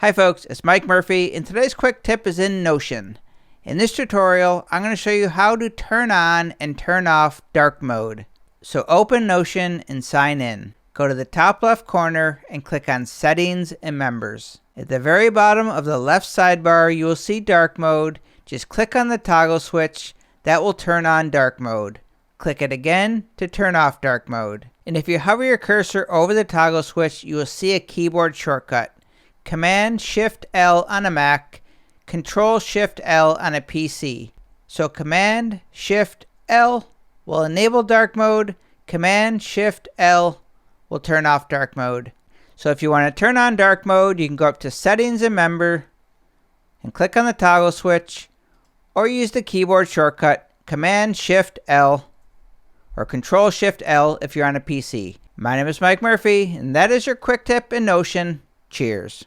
Hi folks, it's Mike Murphy, and today's quick tip is in Notion. In this tutorial, I'm going to show you how to turn on and turn off dark mode. So open Notion and sign in. Go to the top left corner and click on Settings and Members. At the very bottom of the left sidebar, you will see dark mode. Just click on the toggle switch. That will turn on dark mode. Click it again to turn off dark mode. And if you hover your cursor over the toggle switch, you will see a keyboard shortcut. Command-Shift-L on a Mac, Control-Shift-L on a PC. So Command-Shift-L will enable dark mode, Command-Shift-L will turn off dark mode. So if you want to turn on dark mode, you can go up to Settings and Member and click on the toggle switch, or use the keyboard shortcut Command-Shift-L or Control-Shift-L if you're on a PC. My name is Mike Murphy, and that is your quick tip in Notion. Cheers.